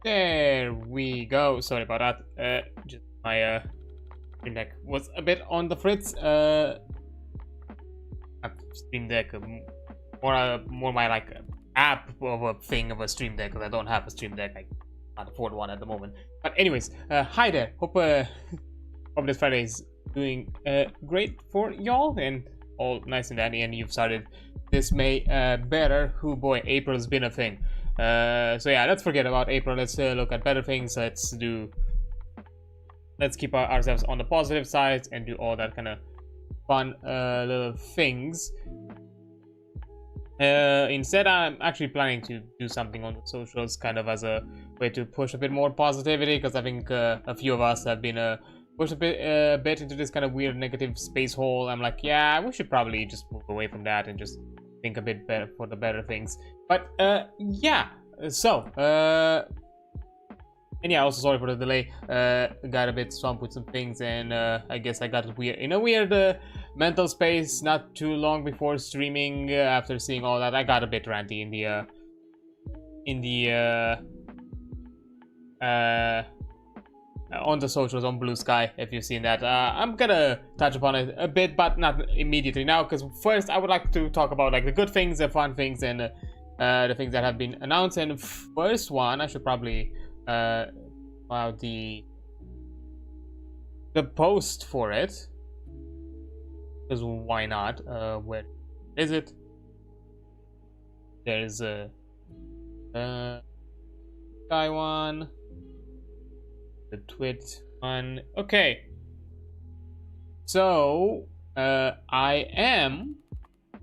There we go. Sorry about that. Just my Stream Deck was a bit on the fritz. Stream Deck, more my like app of a thing of a Stream Deck, because I don't have a Stream Deck. I can't afford one at the moment. But anyways, hi there. Hope this Friday is doing great for y'all and all nice and dandy, and you've started this May better. Oh boy, April's been a thing. So yeah, let's forget about April. Let's look at better things. Let's keep ourselves on the positive side and do all that kind of fun little things. Instead, I'm actually planning to do something on the socials, kind of as a way to push a bit more positivity, because I think a few of us have been pushed a bit into this kind of weird negative space hole. I'm like, yeah, we should probably just move away from that and just think a bit better for the better things. But yeah, so and yeah, also sorry for the delay. Got a bit swamped with some things, and I guess I got in a weird mental space not too long before streaming. After seeing all that, I got a bit ranty on the socials on Blue Sky, if you've seen that. I'm gonna touch upon it a bit, but not immediately now, because first I would like to talk about like the good things, the fun things, and the things that have been announced. And first one, I should probably the post for it, because why not? Where is it? There's a Sky one, the Twit one. Okay, so I am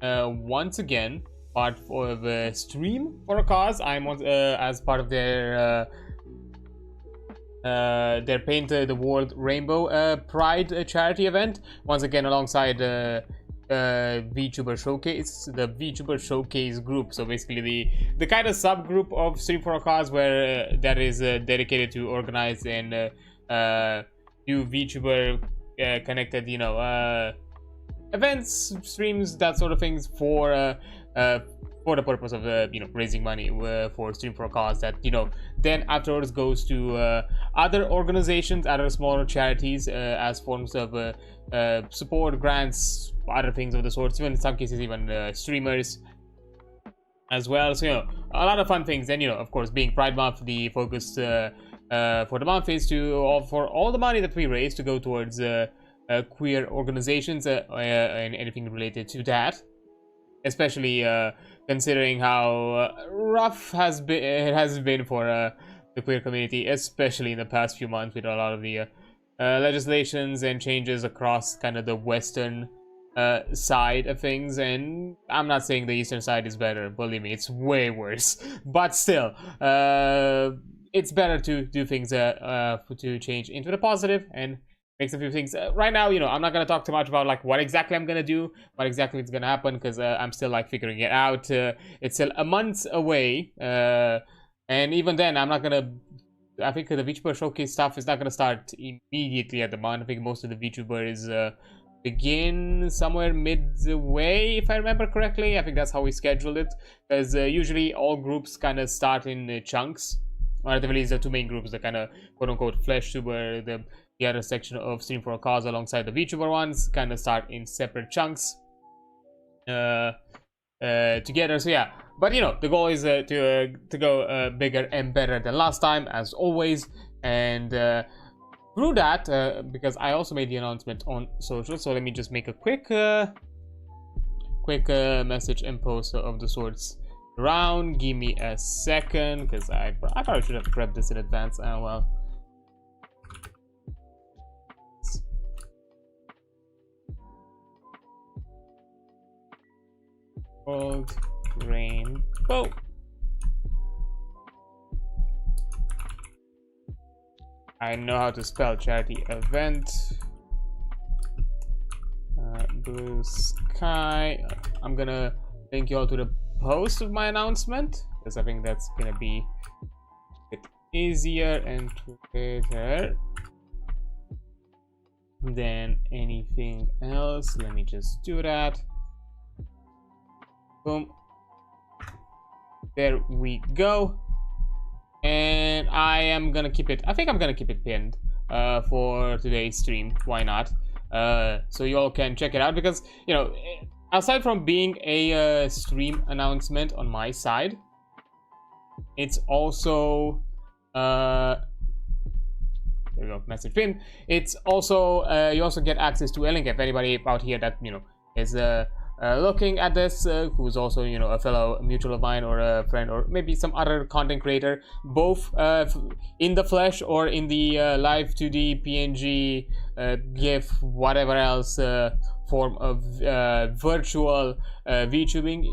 once again part of the Stream for a Cause. I'm as part of their Paint the World Rainbow Pride charity event, once again alongside vtuber Showcase, the vtuber Showcase group. So basically the kind of subgroup of Stream for a Cause where that is dedicated to organize and do vtuber connected, you know, events, streams, that sort of things for the purpose of you know, raising money for Stream for a Cause, that, you know, then afterwards goes to other organizations, other smaller charities, as forms of support, grants, other things of the sort, even in some cases even streamers as well. So, you know, a lot of fun things. And, you know, of course, being Pride Month, the focus for the month is for all the money that we raise to go towards queer organizations and anything related to that, especially considering how rough it has been for the queer community, especially in the past few months, with a lot of the legislations and changes across kind of the Western side of things. And I'm not saying the Eastern side is better, believe me, it's way worse. But still, it's better to do things to change into the positive and makes a few things. Right now, you know, I'm not gonna talk too much about like what exactly I'm gonna do, what exactly is gonna happen, because I'm still like figuring it out. It's still a month away, and even then, I'm not gonna. I think the VTuber Showcase stuff is not gonna start immediately at the month. I think most of the VTubers begin somewhere midway, if I remember correctly. I think that's how we scheduled it, because usually all groups kind of start in chunks. Or at the least, the two main groups, the kind of quote-unquote FleshTuber, the other section of Stream for a Cause alongside the VTuber ones, kind of start in separate chunks together. So yeah, but you know, the goal is to go bigger and better than last time, as always. And through that, because I also made the announcement on social, so let me just make a quick message and post of the sorts around. Give me a second, because I probably should have prepped this in advance. Well, World Rainbow. I know how to spell charity event. Blue Sky. I'm gonna link you all to the post of my announcement, because I think that's gonna be a bit easier and Twitter than anything else. Let me just do that. Boom. There we go. And I am gonna keep it. I think I'm gonna keep it pinned for today's stream. Why not? So you all can check it out, because you know, aside from being a stream announcement on my side, it's also there we go, message pin. It's also you also get access to a link if anybody out here that you know is looking at this, who's also, you know, a fellow mutual of mine or a friend or maybe some other content creator, both in the flesh or in the live 2D PNG GIF, whatever else form of virtual VTubing.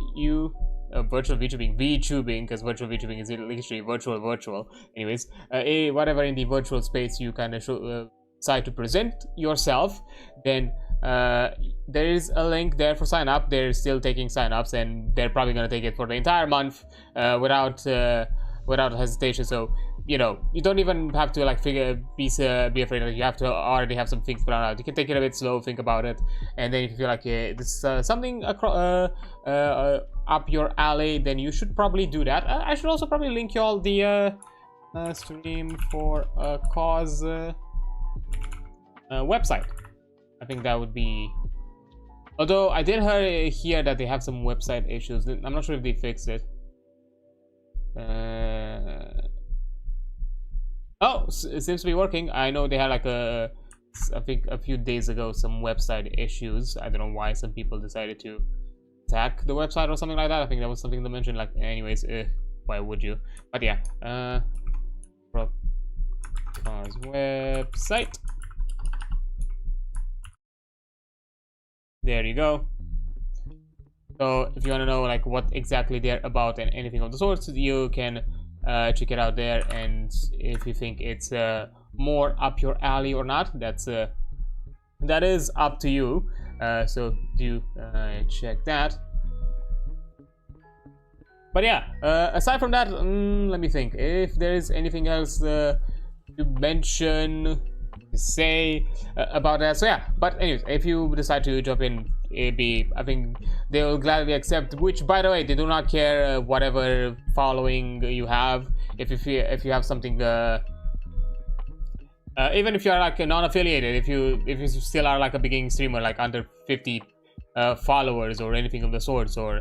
Virtual VTubing, because virtual VTubing is literally virtual. Anyways, whatever in the virtual space you kind of decide to present yourself, then there is a link there for sign up. They're still taking sign-ups, and they're probably going to take it for the entire month without hesitation. So you know, you don't even have to like be afraid that you have to already have some things planned out. You can take it a bit slow, think about it, and then if you feel like this is something up your alley, then you should probably do that. I should also probably link you all the stream for a cause website. I think that would be, although I did hear that they have some website issues. I'm not sure if they fixed it. Oh, it seems to be working. I know they had like I think a few days ago some website issues. I don't know why some people decided to attack the website or something like that. I think that was something they mentioned. Like, anyways, why would you? But yeah, website. There you go. So if you want to know like what exactly they're about and anything of the sorts, you can check it out there, and if you think it's more up your alley or not, that is up to you. So do check that. But yeah, aside from that, let me think if there is anything else to mention, say about that. So yeah, but anyways, if you decide to jump in, I think they will gladly accept, which by the way, they do not care whatever following you have. If you have something even if you are like a non-affiliated, if you still are like a beginning streamer, like under 50 followers or anything of the sorts, or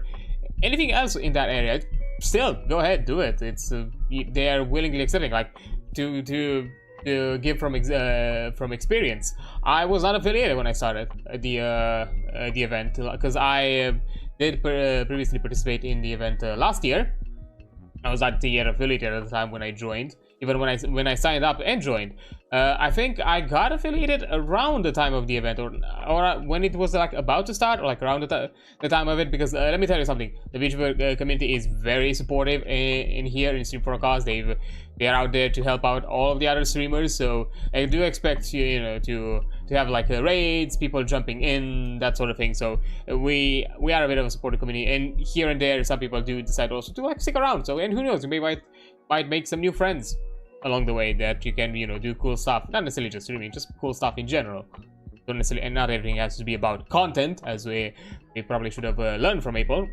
anything else in that area, still go ahead, do it. It's they are willingly accepting, like to give from experience. I was unaffiliated when I started the event, because I did previously participate in the event last year. I was at the year affiliated at the time when I joined. Even when I signed up and joined, I think I got affiliated around the time of the event, or when it was like about to start, or like around the time of it. Because let me tell you something, the vtuber community is very supportive in here in Stream for a Cause. They are out there to help out all of the other streamers. So I do expect you know to have like raids, people jumping in, that sort of thing. So we are a bit of a supportive community, and here and there some people do decide also to like stick around. So, and who knows, you might make some new friends along the way that you can, you know, do cool stuff. Not necessarily just streaming, just cool stuff in general. Don't necessarily, and not everything has to be about content, as we probably should have learned from April.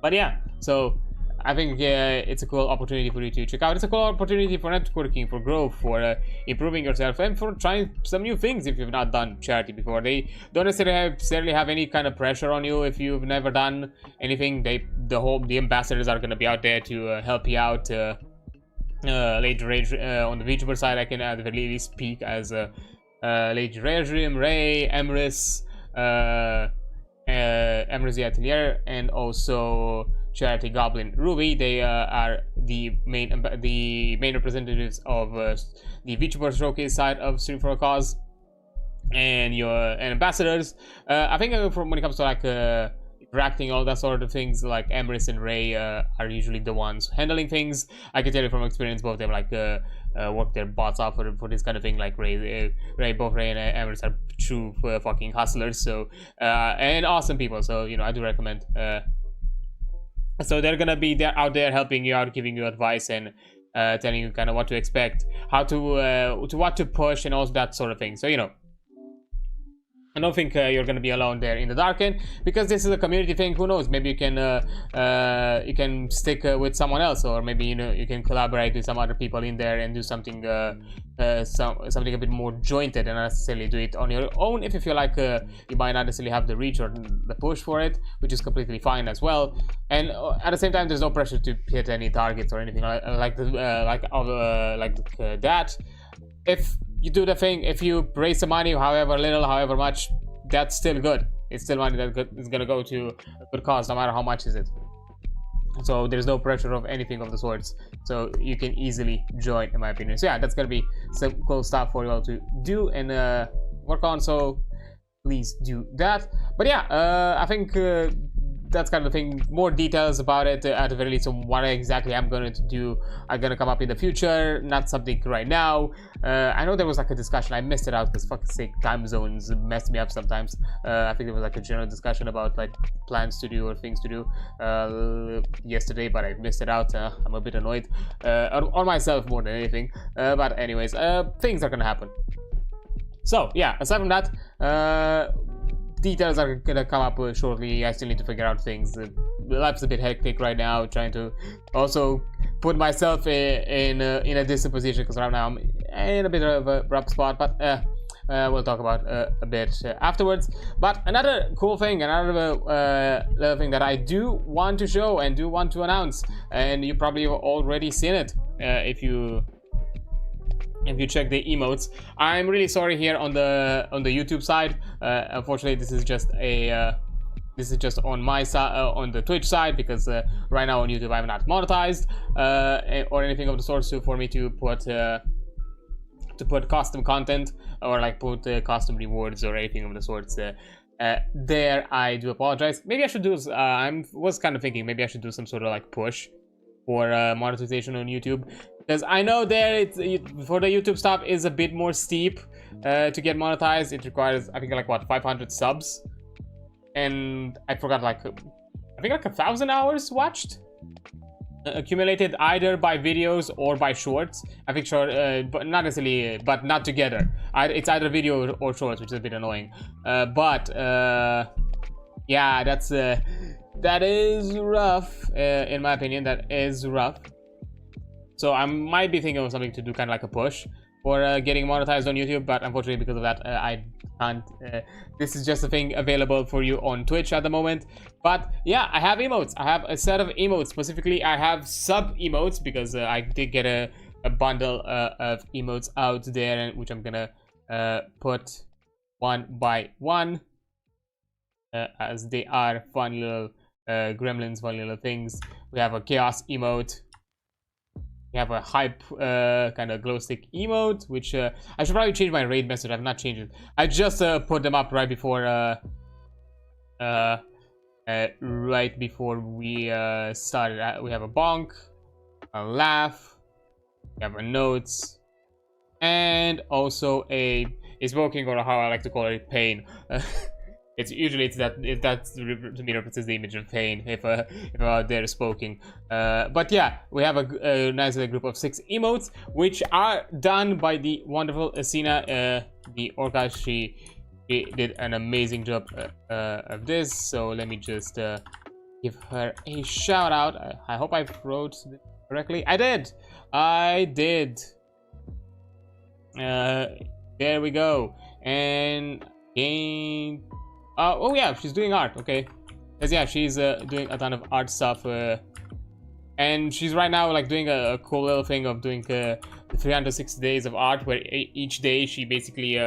But yeah, so I think it's a cool opportunity for you to check out. It's a cool opportunity for networking, for growth, for improving yourself, and for trying some new things if you've not done charity before. They don't necessarily have any kind of pressure on you if you've never done anything. The ambassadors are going to be out there to help you out. Later on the VTuber side, I can at the very least speak as Lady Regime, Ray, Emrys, Emrys the Atelier, and also Charity Goblin Ruby. They are the main representatives of the VTuber showcase side of Stream for a Cause, and ambassadors. I think from when it comes to like interacting, all that sort of things, like Emrys and Ray are usually the ones handling things. I can tell you from experience, both of them like work their butts off for this kind of thing. Like both Ray and Emrys are true fucking hustlers, so and awesome people. So you know, I do recommend. So they're out there helping you out, giving you advice, and telling you kind of what to expect, how to what to push, and all that sort of thing. So you know, I don't think you're gonna be alone there in the dark end, because this is a community thing. Who knows? Maybe you can stick with someone else, or maybe you can collaborate with some other people in there and do something something a bit more jointed, and not necessarily do it on your own. If you feel like you might not necessarily have the reach or the push for it, which is completely fine as well. And at the same time, there's no pressure to hit any targets or anything like that. If you do the thing, if you raise the money, however little, however much, that's still good. It's still money that is gonna go to a good cause, no matter how much is it. So there's no pressure of anything of the sorts, so you can easily join, in my opinion. So yeah, that's gonna be some cool stuff for you all to do and work on, so please do that. But yeah, I think that's kind of the thing. More details about it at the very least, on what exactly I'm going to do are going to come up in the future, not something right now. I know there was like a discussion, I missed it out because fucking sake, time zones mess me up sometimes. I think there was like a general discussion about like plans to do or things to do yesterday, but I missed it out. I'm a bit annoyed on myself more than anything, but anyways, things are gonna happen. So yeah, aside from that, details are gonna come up shortly. I still need to figure out things. Life's a bit hectic right now, trying to also put myself in a decent position, because right now I'm in a bit of a rough spot, but we'll talk about a bit afterwards. But another cool thing, another thing that I do want to show and do want to announce, and you probably have already seen it if you check the emotes. I'm really sorry here on the YouTube side. Unfortunately, this is just on my side, on the Twitch side, because right now on YouTube I'm not monetized or anything of the sort. So for me to put custom content or like put custom rewards or anything of the sorts there, I do apologize. Maybe I should do. I was kind of thinking maybe I should do some sort of like push for monetization on YouTube, because I know there for the YouTube stuff is a bit more steep to get monetized. It requires, I think, like what, 500 subs, and I forgot, like I think like 1,000 hours watched accumulated either by videos or by shorts. I think short, but not necessarily, but not together. It's either video or shorts, which is a bit annoying. But yeah, that is rough, in my opinion. That is rough. So I might be thinking of something to do, kind of like a push for getting monetized on YouTube, but unfortunately because of that, I can't. This is just a thing available for you on Twitch at the moment. But yeah, I have emotes. I have a set of emotes. Specifically, I have sub emotes, because I did get a bundle of emotes out there, which I'm gonna put one by one, as they are fun little gremlins, fun little things. We have a chaos emote. We have a hype kind of glow stick emote, which I should probably change my raid message. I've not changed it. I just put them up right before we started. We have a bonk, a laugh, we have a notes, and also a smoking, or how I like to call it, pain. It's usually that to me represents the image of pain if I'm out there smoking. But yeah, we have a nice little group of 6 emotes, which are done by the wonderful Asina, the Orca. She did an amazing job of this. So let me just give her a shout out. I hope I wrote it correctly. I did. There we go. And game. Oh yeah, she's doing art. Okay, because yeah, she's doing a ton of art stuff, and she's right now like doing a cool little thing of doing the 360 days of art, where each day she basically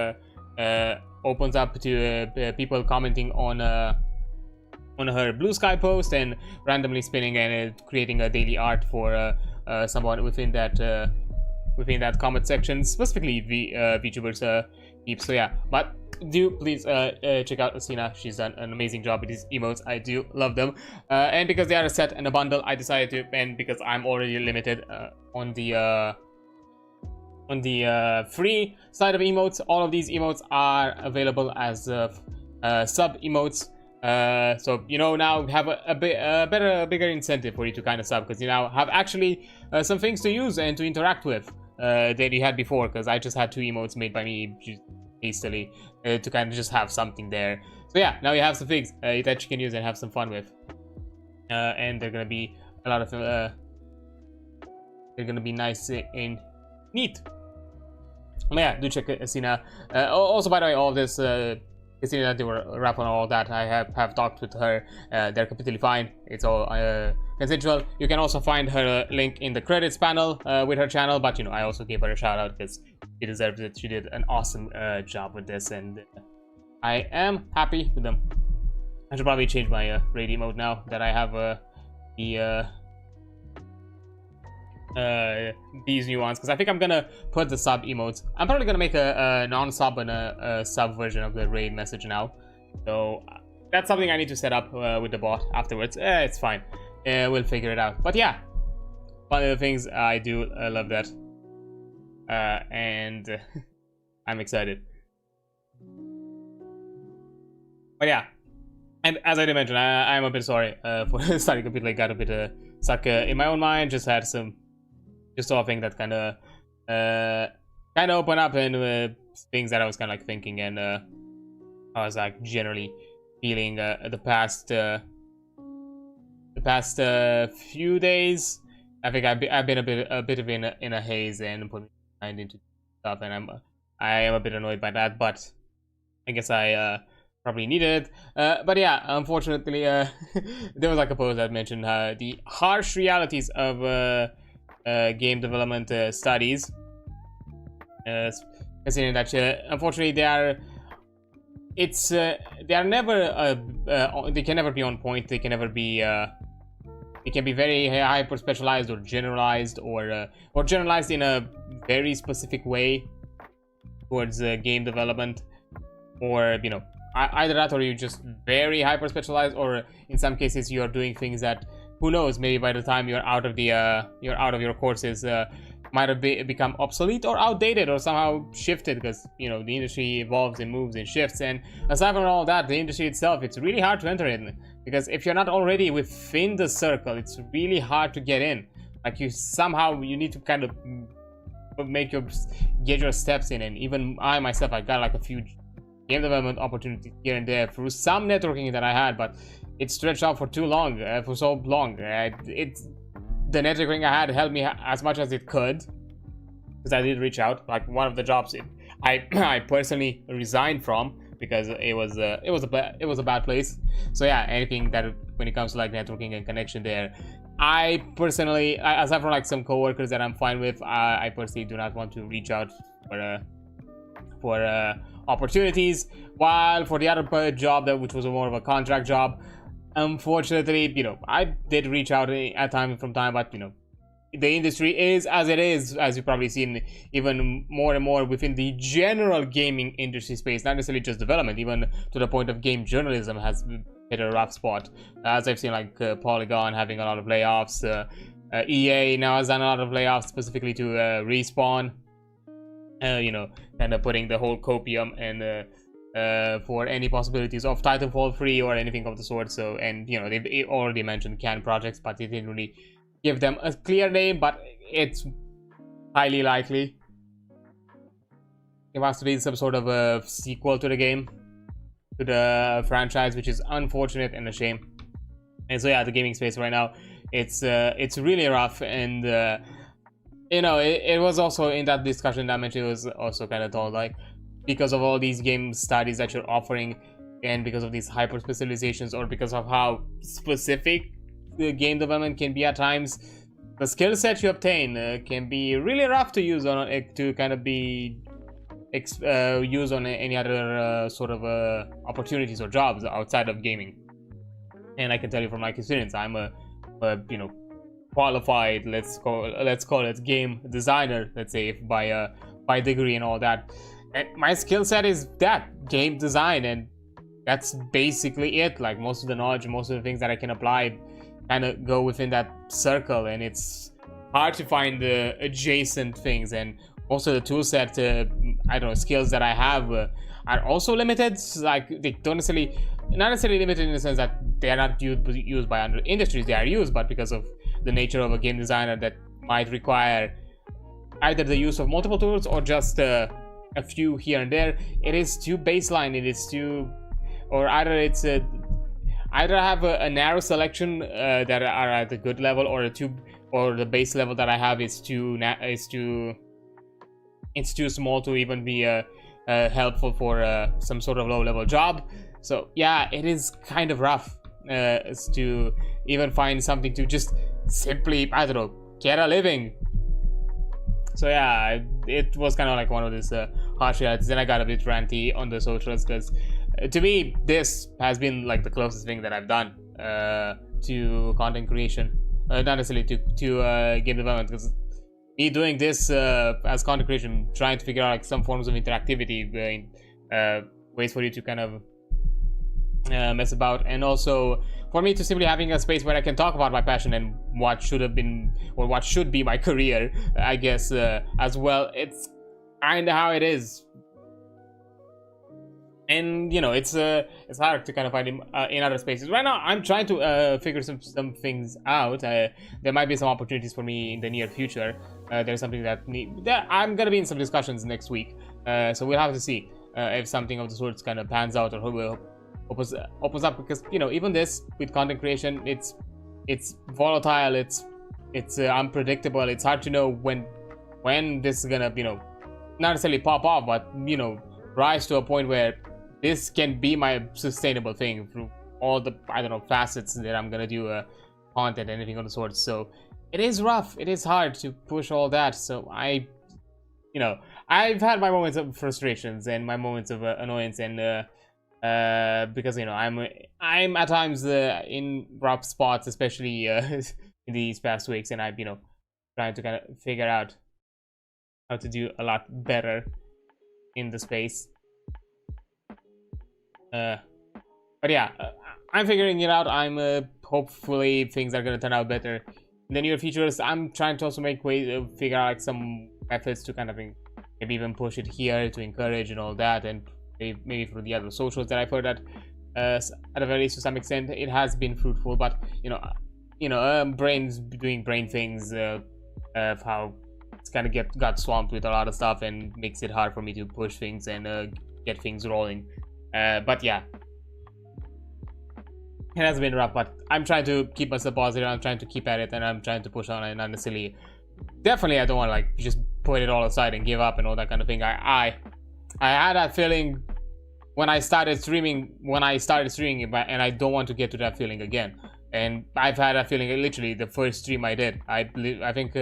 opens up to people commenting on her Blue Sky post and randomly spinning and creating a daily art for someone within that comment section, specifically vtubers peeps. So yeah, but do please check out Asina. She's done an amazing job with these emotes. I do love them, and because they are a set and a bundle, I decided to, and because I'm already limited on the free side of emotes, all of these emotes are available as sub emotes. So you know, now have a bigger incentive for you to kind of sub, because you now have actually some things to use and to interact with than you had before, because I just had 2 emotes made by me. hastily to kind of just have something there. So yeah, now you have some things that you can use and have some fun with, and they're gonna be a lot of they're gonna be nice and neat. But yeah, do check Asina. Also, by the way, all this considering that they were wrapped on all that, I have talked with her. They're completely fine. It's all consensual. You can also find her link in the credits panel with her channel, but you know, I also gave her a shout out because she deserves it. She did an awesome job with this, and I am happy with them. I should probably change my raid mode now that I have these new ones, because I think I'm gonna put the sub emotes. I'm probably gonna make a non-sub and a sub version of the raid message now, so that's something I need to set up with the bot afterwards. It's fine, we'll figure it out. But yeah, one of the things I do love that, and I'm excited. But yeah, and as I did mention, I'm a bit sorry for starting completely. Got a bit stuck in my own mind. Just had some saw thing that kind of open up, and things that I was kind of like thinking, and I was like generally feeling the past few days. I think I've been a bit of in a haze and put my mind into stuff, and I am a bit annoyed by that, but I guess I probably needed it. But yeah, unfortunately, there was like a post that mentioned the harsh realities of game development studies, considering that unfortunately they are never they can never be on point. They can never be it can be very hyper specialized or generalized, or generalized in a very specific way towards game development, or you know, either that, or you just very hyper specialized, or in some cases you are doing things that, who knows, maybe by the time you're out of your courses, might have become obsolete or outdated or somehow shifted, because you know the industry evolves and moves and shifts. And aside from all that, the industry itself, it's really hard to enter in, because if you're not already within the circle, it's really hard to get in. Like you need to kind of get your steps in. And even I myself, I got like a few game development opportunities here and there through some networking that I had, but it stretched out for too long, for so long. The networking I had helped me as much as it could, because I did reach out. Like one of the jobs I personally resigned from, because it was a bad place. So yeah, anything that, when it comes to like networking and connection there, I personally, aside from like some coworkers that I'm fine with, I personally do not want to reach out for opportunities. While for the other job, which was more of a contract job, unfortunately, you know, I did reach out at time from time, but you know, the industry is as it is, as you've probably seen, even more and more within the general gaming industry space, not necessarily just development, even to the point of game journalism has hit a rough spot, as I've seen like Polygon having a lot of layoffs. EA now has done a lot of layoffs specifically to Respawn, you know, kind of putting the whole copium and for any possibilities of Titanfall 3 or anything of the sort. So, and you know, they've already mentioned canned projects, but they didn't really give them a clear name, but it's highly likely it must be some sort of a sequel to the game, to the franchise, which is unfortunate and a shame. And so yeah, the gaming space right now, it's really rough. And you know, it was also in that discussion that I mentioned, it was also kind of told, like, because of all these game studies that you're offering, and because of these hyper specializations, or because of how specific the game development can be at times, the skill set you obtain can be really rough to use on to kind of be used on any other sort of opportunities or jobs outside of gaming. And I can tell you from my experience, I'm a you know, qualified, let's call it game designer, let's say, if by degree and all that. And my skill set is that game design, and that's basically it. Like most of the knowledge, most of the things that I can apply kind of go within that circle, and it's hard to find the adjacent things. And also the tool set, I don't know, skills that I have are also limited. Like they don't necessarily, not necessarily limited in the sense that they are not used by other industries. They are used, but because of the nature of a game designer, that might require either the use of multiple tools or just a few here and there. It is too baseline. It is too, or either it's a, either I have a narrow selection that are at a good level, or the base level that I have is too small to even be helpful for some sort of low level job. So yeah, it is kind of rough to even find something to just simply, I don't know, get a living. So yeah, it was kind of like one of these harsh realities. Then I got a bit ranty on the socials because to me this has been like the closest thing that I've done to content creation, not necessarily to game development, because me doing this as content creation, trying to figure out like some forms of interactivity, ways for you to kind of mess about, and also for me to simply having a space where I can talk about my passion and what should have been, or what should be my career, I guess, as well. It's kind of how it is. And you know, it's hard to kind of find in other spaces. Right now I'm trying to figure some things out. There might be some opportunities for me in the near future. There's something that I'm gonna be in some discussions next week, so we'll have to see if something of the sorts kind of pans out, or who will opens up, because you know, even this with content creation, it's volatile, it's unpredictable. It's hard to know when this is gonna, you know, not necessarily pop off, but you know, rise to a point where this can be my sustainable thing through all the, I don't know, facets that I'm gonna do content, anything of the sort. So it is rough, it is hard to push all that. So you know, I've had my moments of frustrations and my moments of annoyance, and because you know, I'm at times in rough spots, especially in these past weeks, and I've, you know, trying to kind of figure out how to do a lot better in the space. But yeah, I'm figuring it out. I'm hopefully things are gonna turn out better in the near future. I'm trying to also make ways to figure out like some methods to kind of maybe even push it here to encourage and all that, and maybe for the other socials that I've heard that at the very least to some extent it has been fruitful. But you know, brains doing brain things, of how it's kind of got swamped with a lot of stuff and makes it hard for me to push things and get things rolling. But yeah, it has been rough, but I'm trying to keep myself positive. I'm trying to keep at it, and I'm trying to push on, and not necessarily, definitely I don't want to like just put it all aside and give up and all that kind of thing. I had that feeling when I started streaming, and I don't want to get to that feeling again. And I've had that feeling literally the first stream I did. I think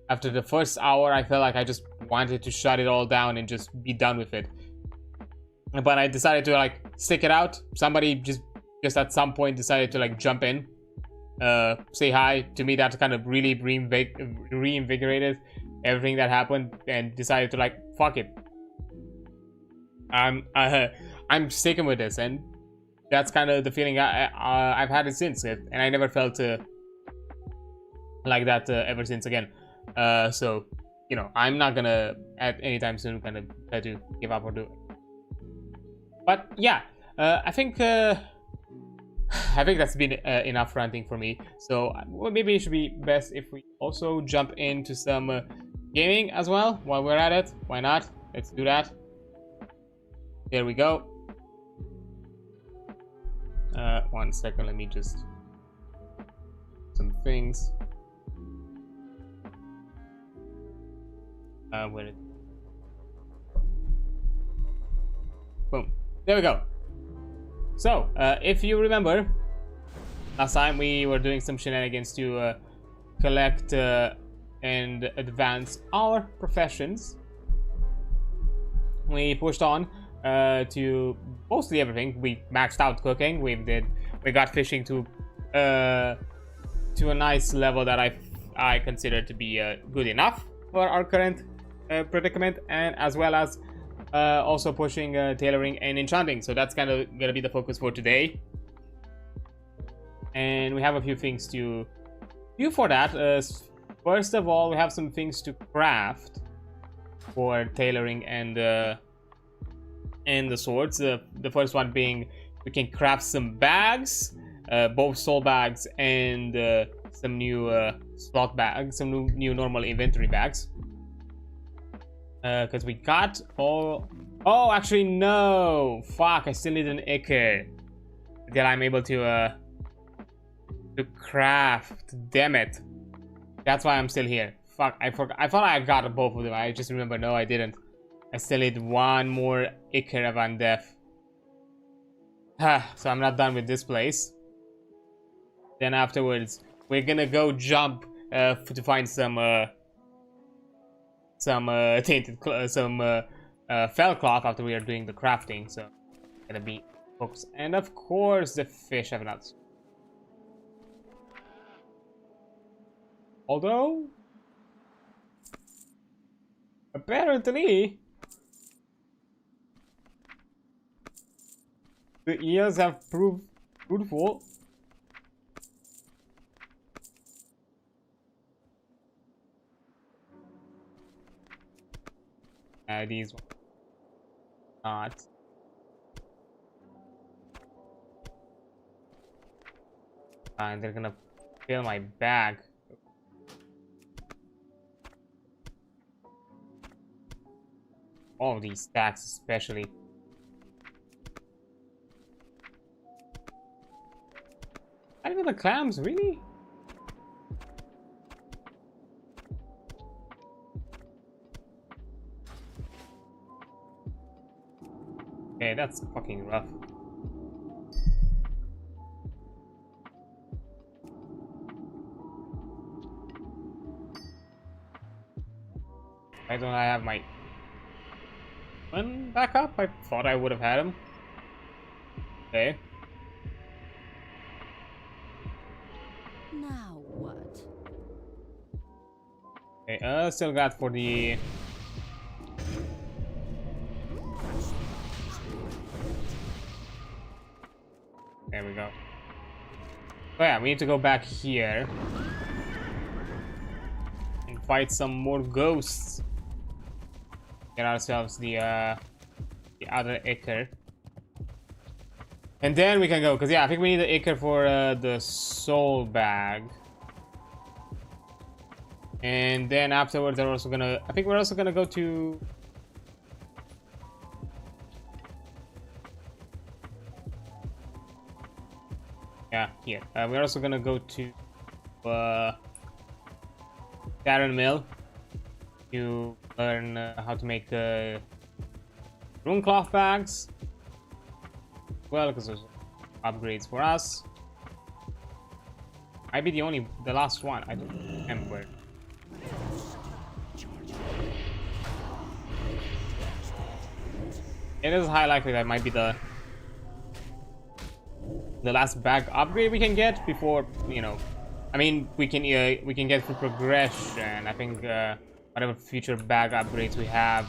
after the first hour, I felt like I just wanted to shut it all down and just be done with it. But I decided to like stick it out. Somebody just at some point decided to like jump in, say hi to me. That kind of really reinvigorated everything that happened, and decided to like, fuck it, I'm sticking with this. And that's kind of the feeling I've had it since, and I never felt like that ever since again. So you know, I'm not gonna at any time soon kind of try to give up or do it. But yeah, I think that's been enough ranting for me. So well, maybe it should be best if we also jump into some gaming as well while we're at it. Why not? Let's do that. There we go. 1 second, let me just some things. Where it? Boom. There we go. So, if you remember, last time we were doing some shenanigans to collect and advance our professions. We pushed on to mostly everything. We maxed out cooking. We got fishing to a nice level that I consider to be good enough for our current predicament, and as well as also pushing tailoring and enchanting. So that's kind of gonna be the focus for today. And we have a few things to do for that. First of all, we have some things to craft for tailoring and the swords. The first one being we can craft some bags, both soul bags and some new slot bags, some new normal inventory bags. Because we got all... Oh, actually, no! Fuck, I still need an ichor that I'm able to craft. Damn it. That's why I'm still here. Fuck, I forgot. I thought I got both of them. I just remember, no, I didn't. I still need one more ichor of undeath. So I'm not done with this place. Then afterwards, we're gonna go jump to find some tainted fell cloth after we are doing the crafting. So gonna be focused, and of course the fish have nuts. Although apparently the eels have proved fruitful. These ones not. And they're gonna fill my bag. All of these stacks especially. Not even the clams, really? Okay, that's fucking rough. Why don't I have my one back up? I thought I would have had him. Okay. Now what? Okay, still got for the... There we go. Oh yeah, we need to go back here and fight some more ghosts. Get ourselves the other ichor. And then we can go, because yeah, I think we need the ichor for the soul bag. And then afterwards we're also gonna... I think we're also gonna go to... Yeah, here. We're also gonna go to Darren Mill to learn how to make rune cloth bags. Well, because there's upgrades for us. Might be the last one. I don't remember. It is high likely that might be the last bag upgrade we can get before, you know. I mean, we can get through progression. I think whatever future bag upgrades we have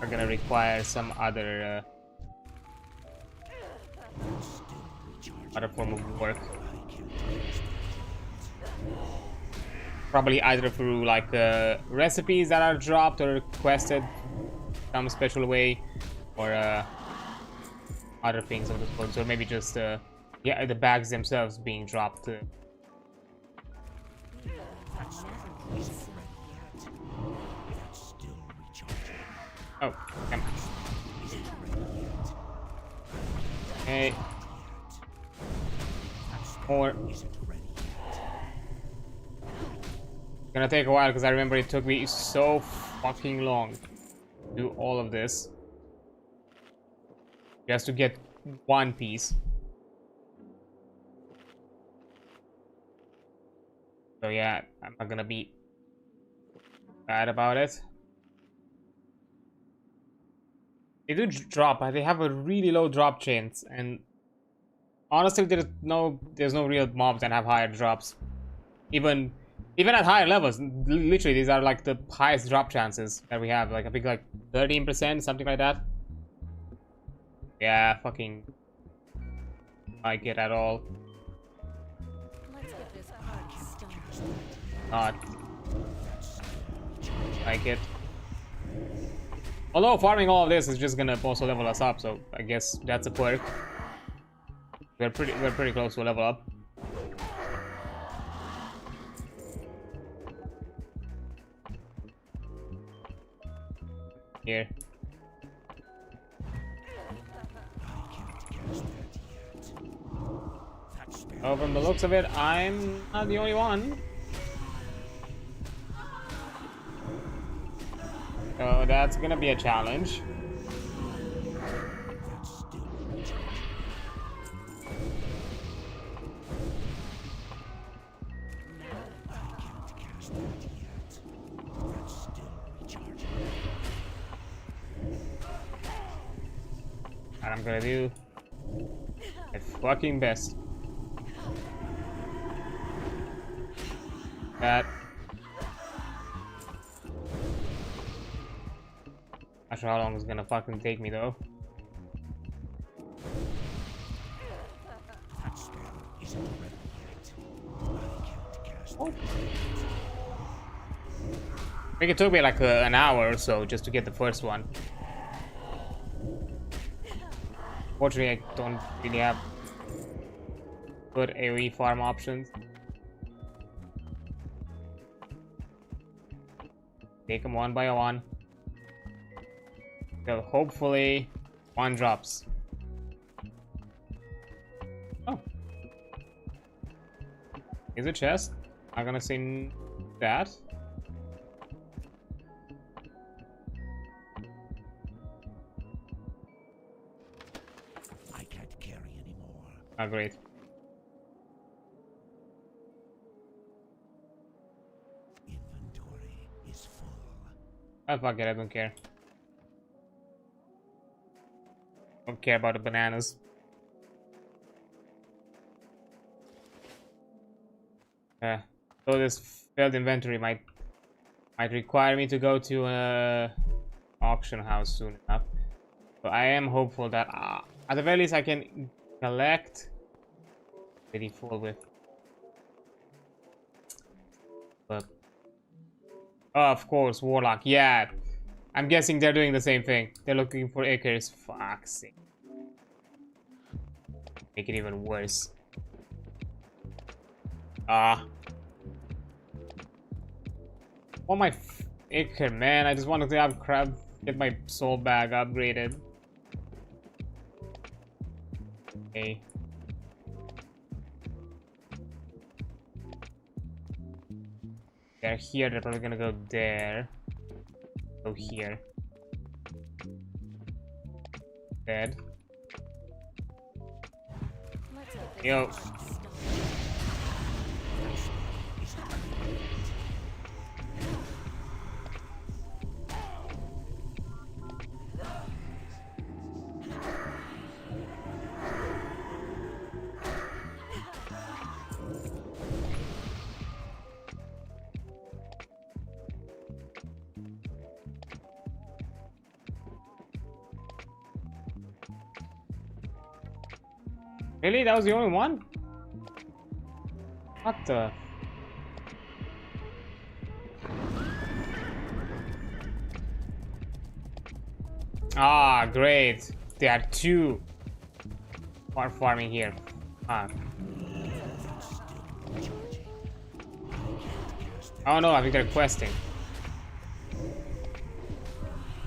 are gonna require some other form of work. Probably either through like recipes that are dropped or requested some special way, or other things of the sort. So maybe just yeah, the bags themselves being dropped. Oh, come on. Okay. More. It's gonna take a while because I remember it took me so fucking long to do all of this just to get one piece. So yeah, I'm not gonna be bad about it. They do drop, but they have a really low drop chance, and honestly, there's no real mobs that have higher drops. Even at higher levels, literally, these are like the highest drop chances that we have. Like I think like 13%, something like that. Yeah, fucking like it at all. Let's get this party started. Not like it. Although farming all of this is just gonna also level us up, so I guess that's a perk. We're pretty close to a level up. Here. Oh, from the looks of it, I'm not the only one. So that's gonna be a challenge. And I'm gonna do my fucking best. That. Not sure how long it's gonna fucking take me though. Oh. I think it took me like an hour or so just to get the first one. Fortunately, I don't really have good AoE farm options. Take them one by one. So hopefully one drops. Oh. Is a chest? I'm gonna say that. I can't carry anymore. Oh, great. Inventory is full. Oh, fuck it, I don't care. Don't care about the bananas. So this failed inventory might require me to go to an auction house soon enough. So I am hopeful that at the very least I can collect pretty full with. But oh, of course, warlock. Yeah, I'm guessing they're doing the same thing. They're looking for acres. Fuck's sake. Make it even worse. Oh my acre, man! I just wanted to upgrade, get my soul bag upgraded. Okay. They're here. They're probably gonna go there. Go here. Dead. Let's get this Yo. party started. Really? That was the only one? What the? Ah, great. There are two farming here. Oh no, I think they're questing.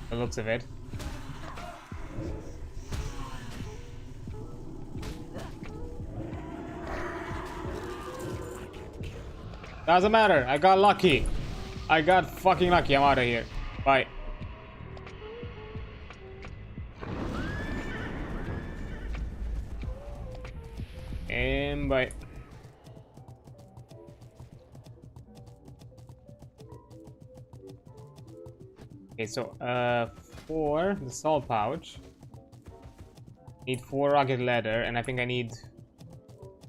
The looks of it. Doesn't matter. I got lucky. I got fucking lucky. I'm out of here. Bye. And bye. Okay, so for the soul pouch, need 4 rugged leather, and I think I need.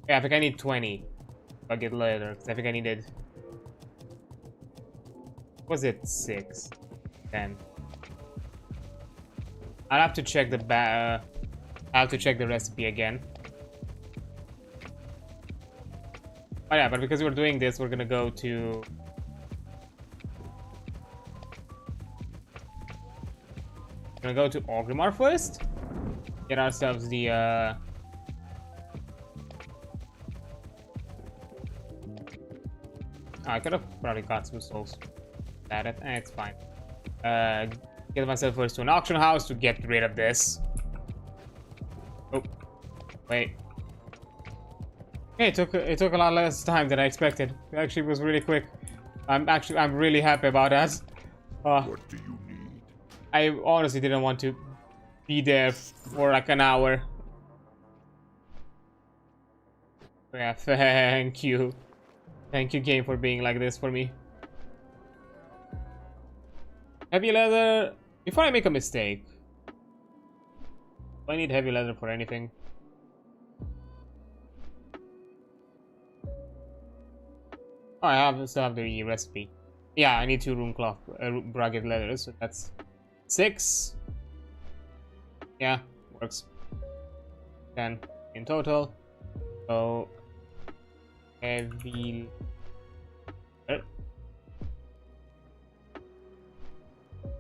Yeah, I think I need 20 rugged leather. Cause I think I needed. Was it 6? 10. I'll have to check the I'll have to check the recipe again. Oh yeah, but because we're doing this, we're gonna go to. We're gonna go to Orgrimmar first. Get ourselves the I could have probably got some souls. It's fine. get myself first to an auction house to get rid of this. Oh, wait. Okay, it took a lot less time than I expected. It actually was really quick. I'm really happy about that. What do you need? I honestly didn't want to be there for like an hour. Yeah, thank you. Thank you, game, for being like this for me. Heavy leather. Before I make a mistake, do I need heavy leather for anything? Oh, I still have the recipe. Yeah, I need 2 rune cloth, rugged leathers, so that's 6. Yeah, works. 10 in total. So heavy.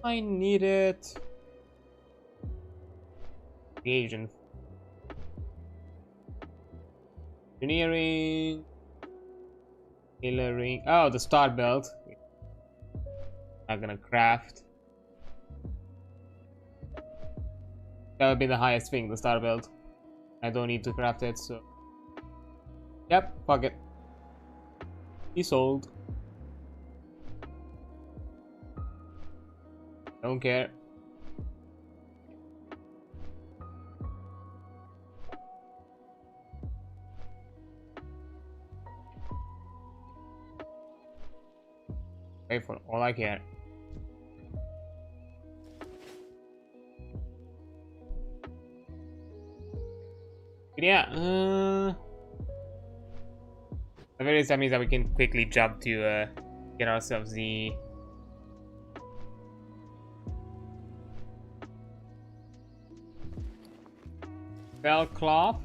I need it. Agent. Engineering. Tailoring. Oh, the star belt. Not gonna craft. That would be the highest thing, the star belt. I don't need to craft it, so. Yep, fuck it. He sold. Don't care. Pay for all I care. But yeah, the very least that means that we can quickly jump to get ourselves the bell cloth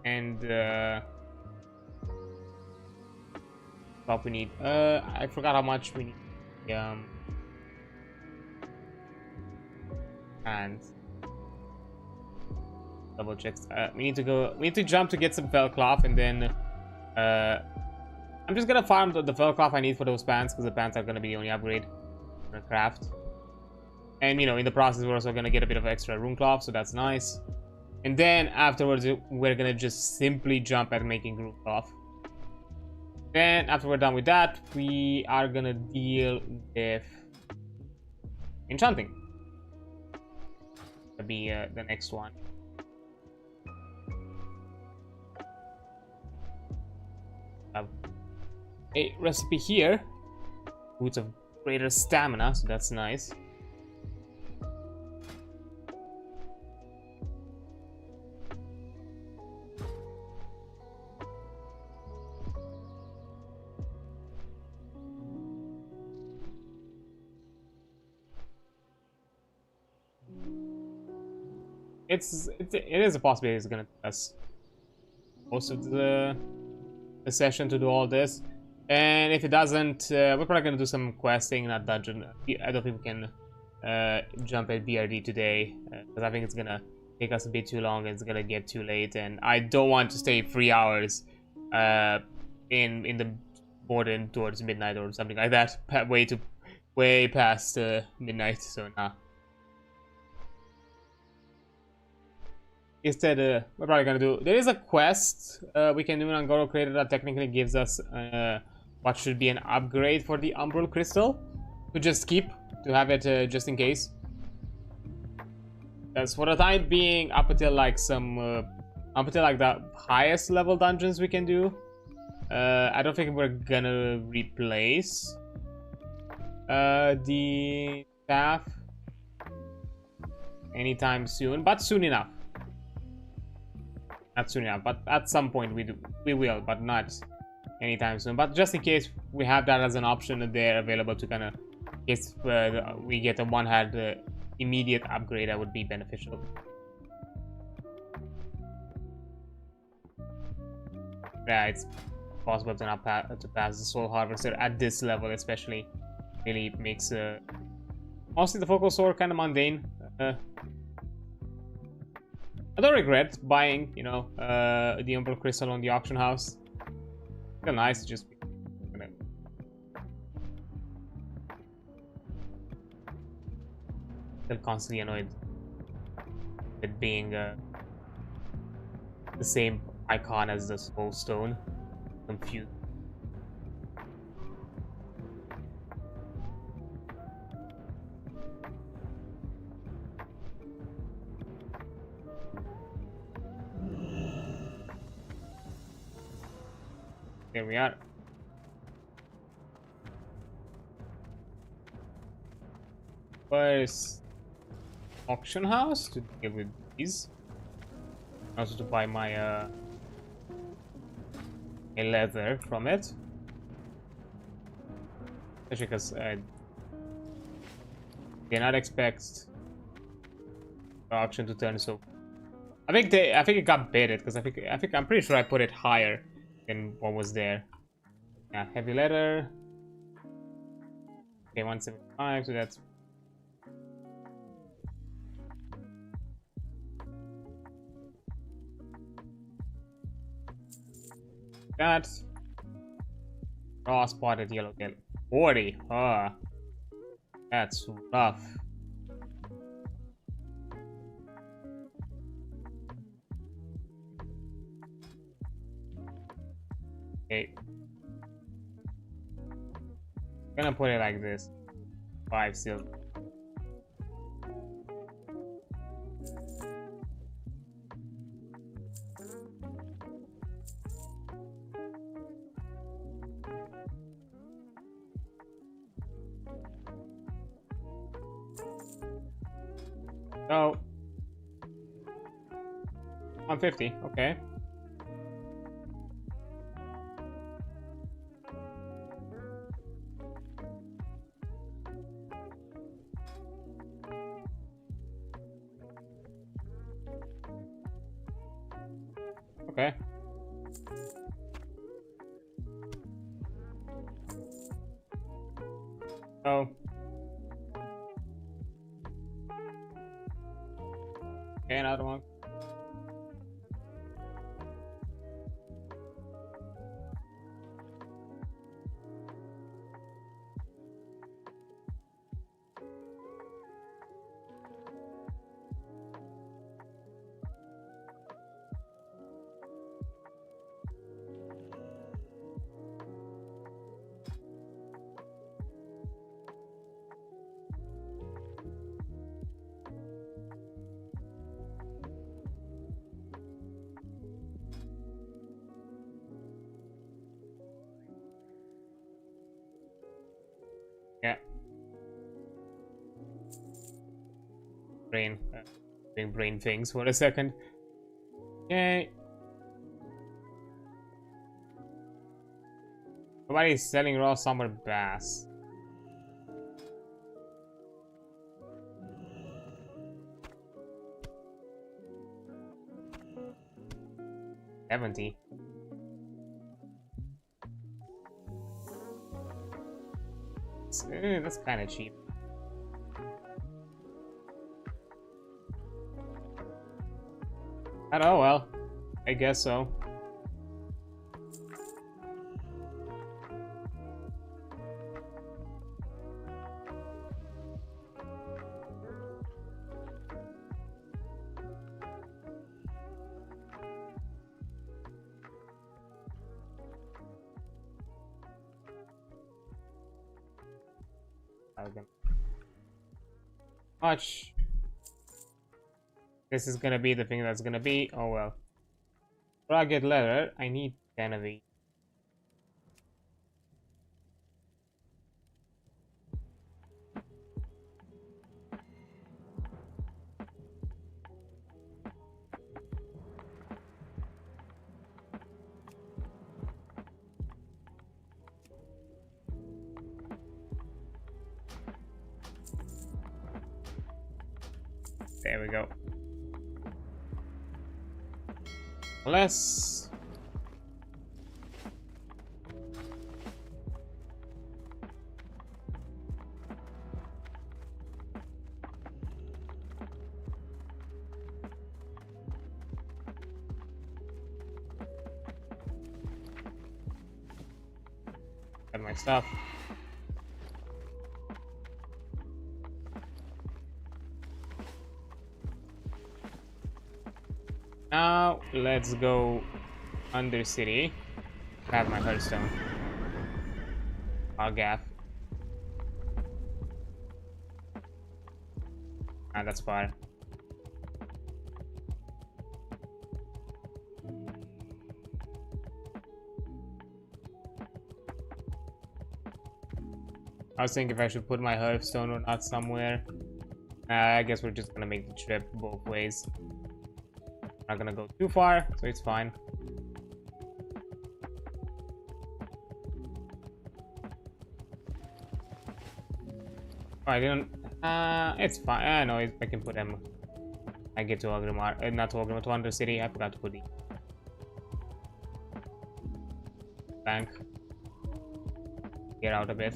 and what we need. I forgot how much we need. And double checks. We need to jump to get some fell cloth, and then I'm just gonna farm the fell cloth I need for those pants, because the pants are gonna be the only upgrade I'm gonna craft. And you know, in the process we're also gonna get a bit of extra rune cloth, so that's nice. And then afterwards we're gonna just simply jump at making rune cloth. Then after we're done with that, we are gonna deal with enchanting. That'll be the next one. Have a recipe here. Boots of greater stamina, so that's nice. It is a possibility it's gonna take us most of the session to do all this, and if it doesn't, we're probably gonna do some questing in that dungeon. I don't think we can jump at BRD today, because I think it's gonna take us a bit too long and it's gonna get too late, and I don't want to stay 3 hours in the Borden towards midnight or something like that, way past midnight. So nah. Instead, we're probably gonna do. There is a quest we can do in Angoro Crater that technically gives us what should be an upgrade for the Umbral Crystal to just keep, to have it just in case. Because for the time being, up until like the highest level dungeons we can do, I don't think we're gonna replace the staff anytime soon, but soon enough. Not soon enough, but at some point we will, but not anytime soon. But just in case, we have that as an option there available to kind of, if we get a one-hand immediate upgrade, that would be beneficial. Yeah, it's possible to not to pass the Soul Harvester at this level, especially. Really makes mostly the Focal Sword kind of mundane. I don't regret buying, you know, the Umbral Crystal on the auction house. It's nice to just Still constantly annoyed with being the same icon as the soul stone. Confused. Here we are. Where's auction house to deal with these? Also to buy my a leather from it. Especially because I did not expect the auction to turn so. I think it got baited because I'm pretty sure I put it higher than what was there. Yeah, heavy leather. Okay, 175, so that's that. Raw spotted yellow tail. 40. Ah, that's rough. Okay. Gonna put it like this. 5 silver. So 150, okay. Okay. So okay, another one. Yeah. Doing brain things for a second. Okay. Nobody's selling raw summer bass. $70. That's kind of cheap. Oh well, I guess so. Much. This is gonna be the thing that's gonna be. Oh well. Rugged leather. I need 10 of these. There we go. Less. Got my stuff. Now let's go under city. Have my hearthstone. Gaff. Ah, that's far. I was thinking if I should put my hearthstone or not somewhere. I guess we're just gonna make the trip both ways. Not gonna go too far, so it's fine. Oh, I didn't. It's fine. I know I can put them. I get to Ogrimmar, not to Ogrimmar, to Undercity. I forgot to put the bank. Get out a bit.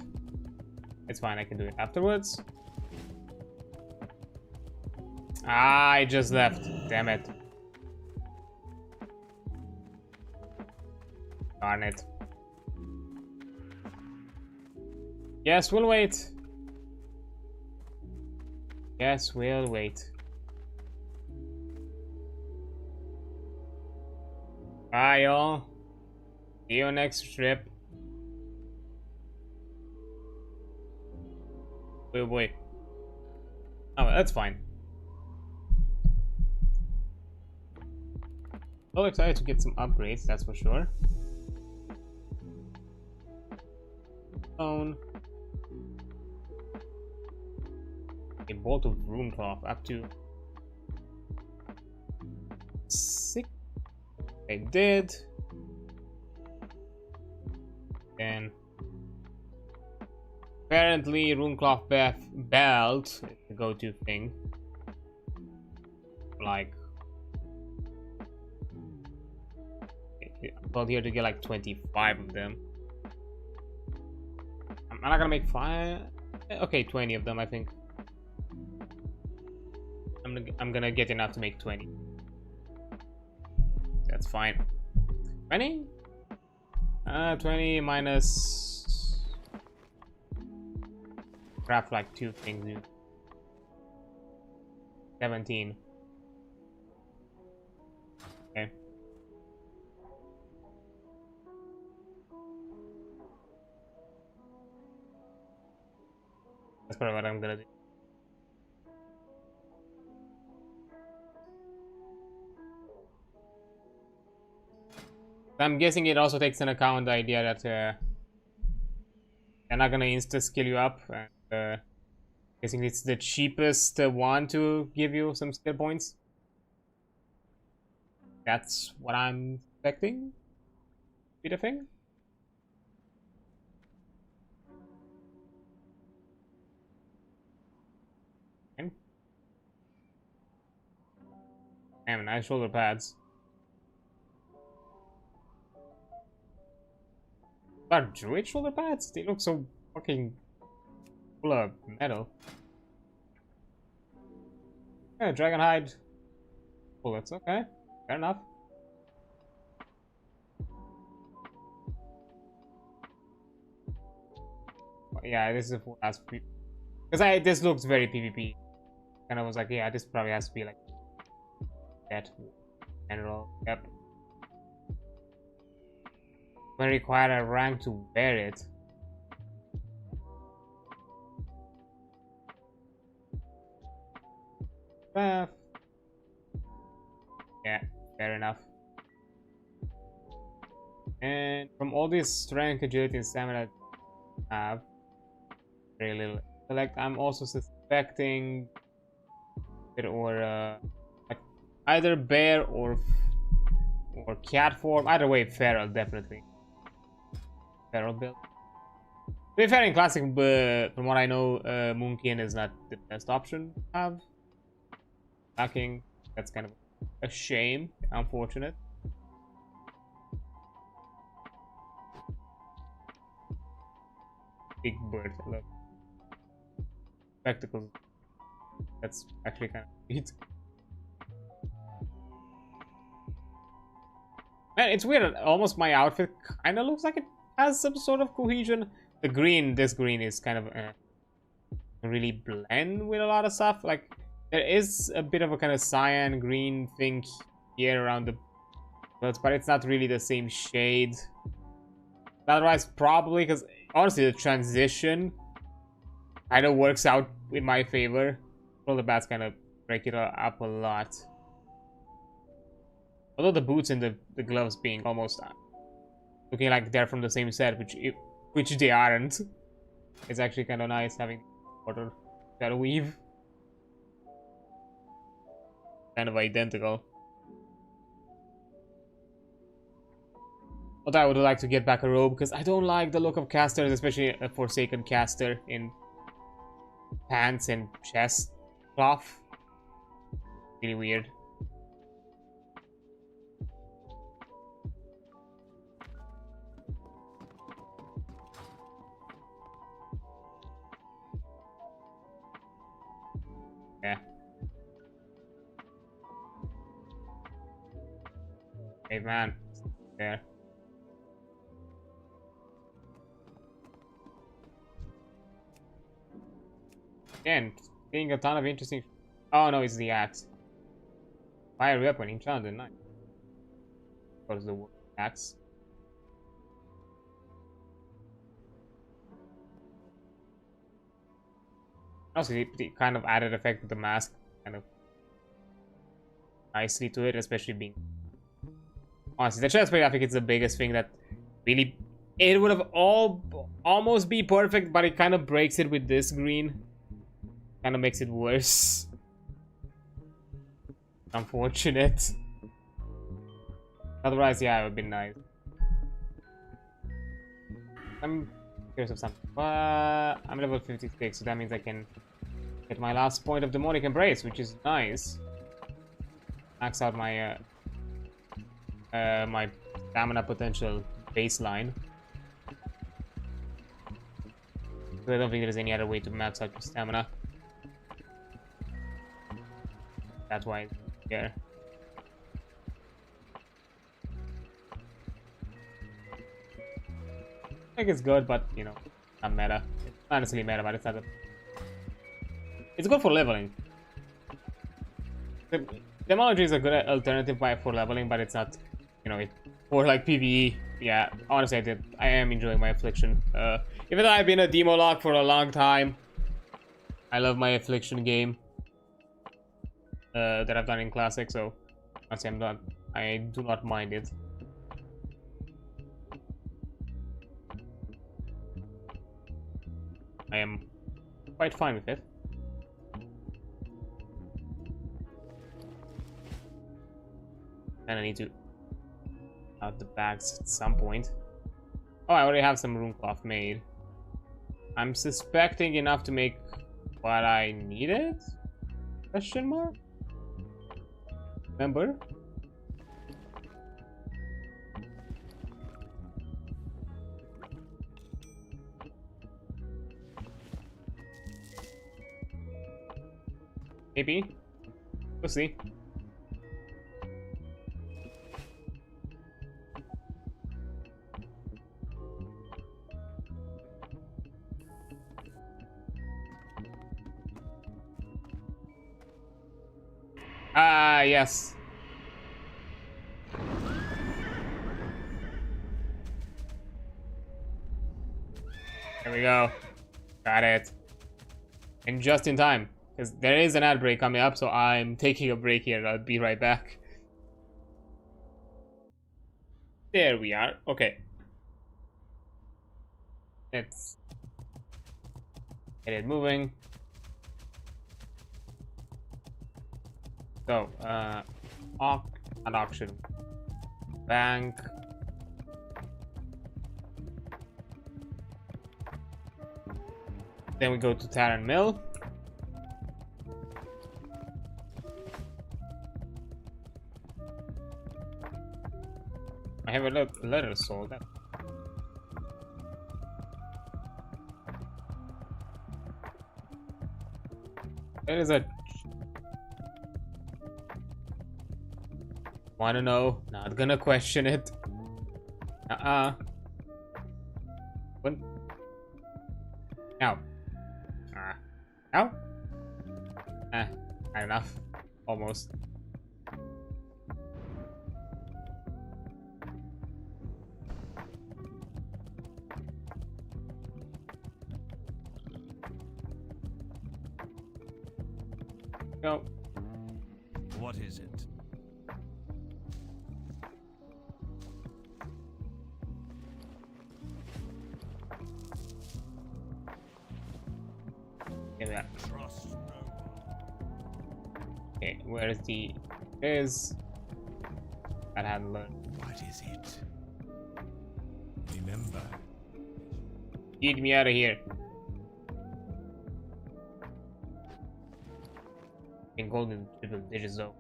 It's fine. I can do it afterwards. Ah, I just left. Damn it. Darn it. Yes, we'll wait. Yes, we'll wait. Bye, y'all. See you next trip. Oh boy. Oh, that's fine. So excited to get some upgrades, that's for sure. Phone. A bolt of room cloth up to 6. I did. And apparently Runecloth belt is the go-to thing. Like, I'm told here to get like 25 of them. I'm not gonna make 5. Okay, 20 of them, I think. I'm gonna get enough to make 20. That's fine. 20? 20 minus... Craft like 2 things, dude. 17. Okay. That's probably what I'm gonna do. I'm guessing it also takes into account the idea that they're not gonna insta skill you up. And, guessing it's the cheapest one to give you some skill points. That's what I'm expecting. Be the thing. Okay. Damn, nice shoulder pads. But druid shoulder pads? They look so fucking full of metal. Yeah, dragon hide bullets. Okay, fair enough. But yeah, this is a full ass because this looks very PvP. And I was like, yeah, this probably has to be like that general. Yep. But require a rank to wear it. Yeah, fair enough. And from all this strength, agility, and stamina I have, very little intellect. I'm also suspecting it or like either bear or cat form. Either way, feral definitely. Feral build. To be fair, in classic, from what I know, Moonkin is not the best option to have. Attacking, that's kind of a shame, unfortunate. Big bird, I love spectacles. That's actually kind of neat. Man, it's weird. Almost my outfit kind of looks like it has some sort of cohesion. The green, this green is kind of really blend with a lot of stuff. Like, there is a bit of a kind of cyan green thing here around the belts, but it's not really the same shade. Otherwise, probably, because honestly, the transition kind of works out in my favor. All the bats kind of break it up a lot. Although the boots and the gloves being almost looking like they're from the same set, which they aren't. It's actually kind of nice having water shadow weave. Kind of identical. Although I would like to get back a robe because I don't like the look of casters, especially a Forsaken caster in pants and chest cloth. Really weird. Yeah. Hey man, there. Again, seeing a ton of interesting. Oh no, it's the axe. Fire weapon, enchanted, nice. What is the axe? Also, the kind of added effect with the mask kind of nicely to it, especially being. Honestly, the chest plate, I think it's the biggest thing that really. It would have almost be perfect, but it kind of breaks it with this green. Kind of makes it worse. Unfortunate. Otherwise, yeah, it would be nice. I'm curious of something. I'm level 56, so that means I can get my last point of demonic embrace, which is nice. Max out my my stamina potential baseline. So I don't think there's any other way to max out your stamina. That's why it's here. I think it's good, but you know, not meta. It's not necessarily meta, but it's not. It's good for leveling. The Demology is a good alternative for leveling, but it's not, you know, for like PvE. Yeah, honestly, I am enjoying my affliction. Even though I've been a demo lock for a long time, I love my affliction game. That I've done in classic, so honestly, I do not mind it. I am quite fine with it. And I need to out the bags at some point. Oh, I already have some rune cloth made. I'm suspecting enough to make what I needed? Question mark? Remember? Maybe. We'll see. Ah, yes. There we go. Got it. And just in time. Because there is an ad break coming up, so I'm taking a break here. I'll be right back. There we are. Okay. Let's get it moving. So, not auction. Bank. Then we go to Terran Mill. I have a letter sold. There is a. Wanna know? Not gonna question it. What? Now. Now? Not enough. Almost. No. What is it? Give me that. Trust no Okay, where is the... Is... That hadn't learned. one. What is it? Remember. Get me out of here. In golden triple digits though.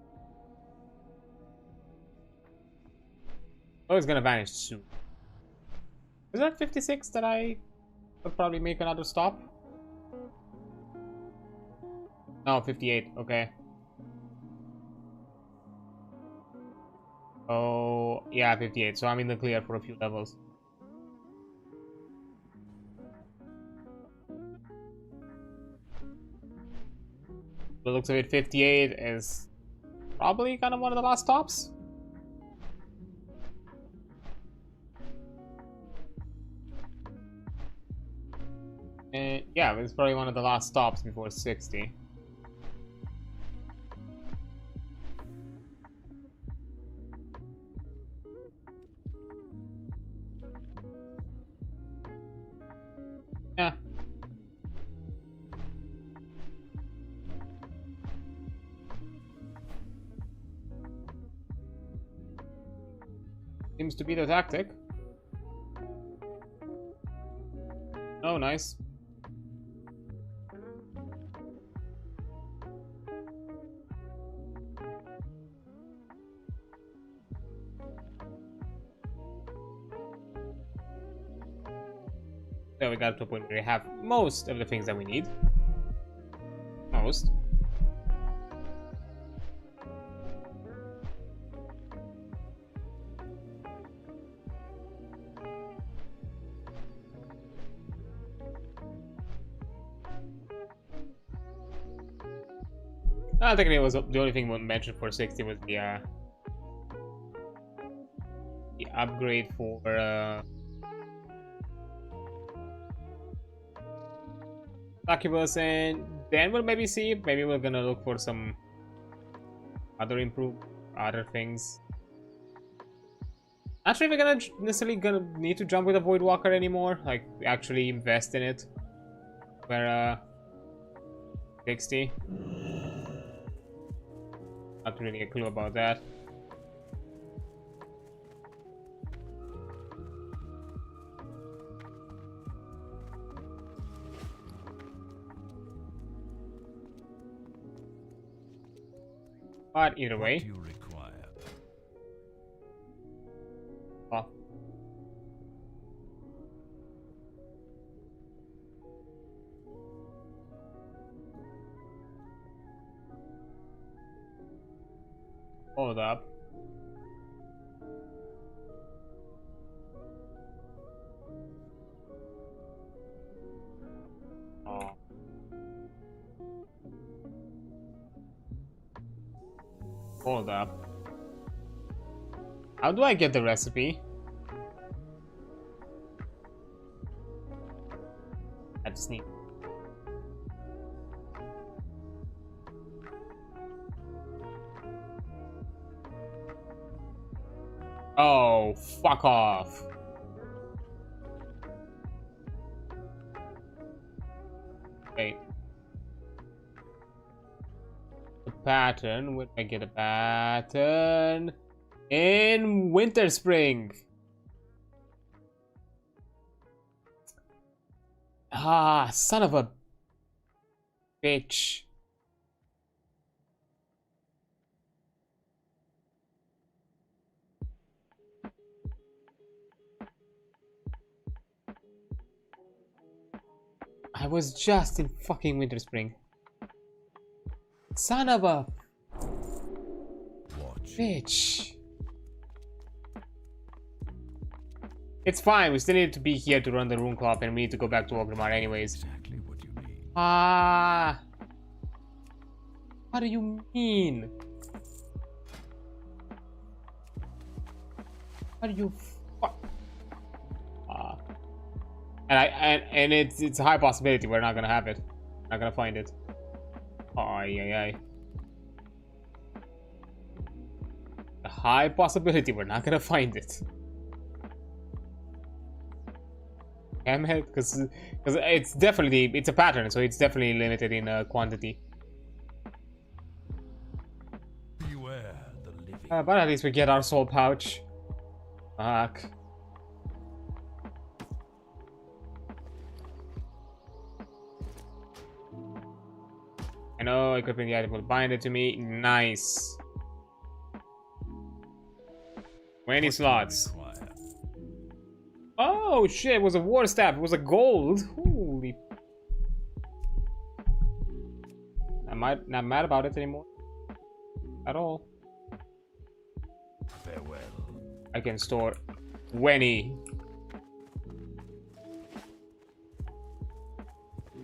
Oh, it's gonna vanish soon. Is that 56 that I would probably make another stop? No, 58, okay. Oh, yeah, 58, so I'm in the clear for a few levels. The looks of it, 58 is probably kind of one of the last stops. Yeah, it's probably one of the last stops before 60. Yeah. Seems to be the tactic. Oh, nice. So we got to a point where we have most of the things that we need. Most. I think it was the only thing we mentioned for 60 was the upgrade for Succubus, and then we'll maybe see. Maybe we're gonna look for some other things. Not sure if we're gonna necessarily need to jump with a Voidwalker anymore. Like actually invest in it. Where 60. Not really a clue about that. But either way. What do you require? Well. Hold up. Oh. Hold up. How do I get the recipe? I just need. Oh, fuck off. Wait. The pattern, where did I get a pattern? In Winter Spring. Ah, son of a bitch. I was just in fucking Winter Spring. Son of a bitch. It's fine, we still need to be here to run the Rune Club, and we need to go back to Orgrimmar anyways. Exactly what you need. Ah. What do you mean? What do you and it's a high possibility we're not gonna have it. Not gonna find it. Ay ay ay. a high possibility we're not gonna find it. Damn it, because it's definitely, it's a pattern, so it's definitely limited in quantity. Beware the living. But at least we get our soul pouch. Fuck. I know, equipping the item will bind it to me. Nice. 20 slots. Require. Oh shit, it was a war staff. It was a gold. Holy. I'm not mad about it anymore. At all. Farewell. I can store 20.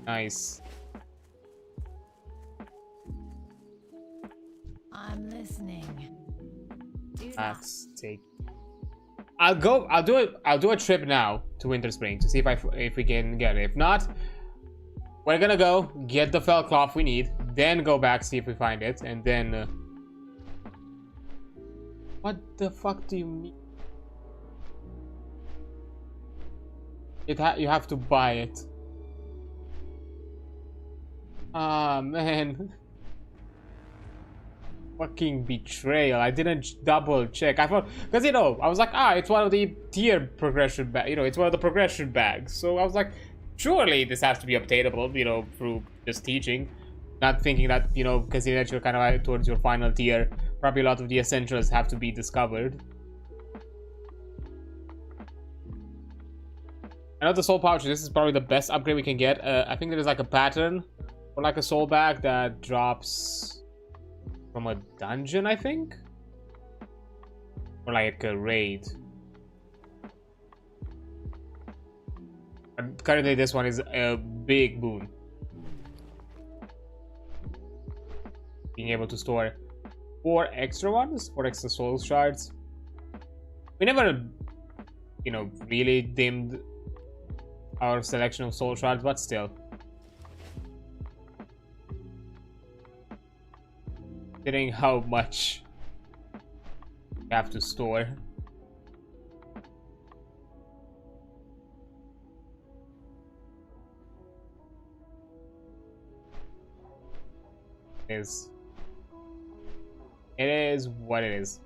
Nice. I'm listening. Do not. Let's take. I'll do a trip now to Winter Spring to see if we can get it. If not, we're gonna go get the fell cloth we need, then go back, see if we find it, and then what the fuck do you mean? You have to buy it. Ah man. Fucking betrayal. I didn't double check. I thought, because you know, I was like, it's one of the tier progression bags. You know, it's one of the progression bags. So I was like, surely this has to be obtainable, you know, through just teaching. Not thinking that, you know, considering that you're kind of towards your final tier, probably a lot of the essentials have to be discovered. I know the soul pouch, this is probably the best upgrade we can get. I think there is like a pattern or like a soul bag that drops from a dungeon, I think? Or like a raid. And currently this one is a big boon. Being able to store 4 extra ones, 4 extra soul shards. We never, you know, really dimmed our selection of soul shards, but still. Considering how much you have to store. It is what it is.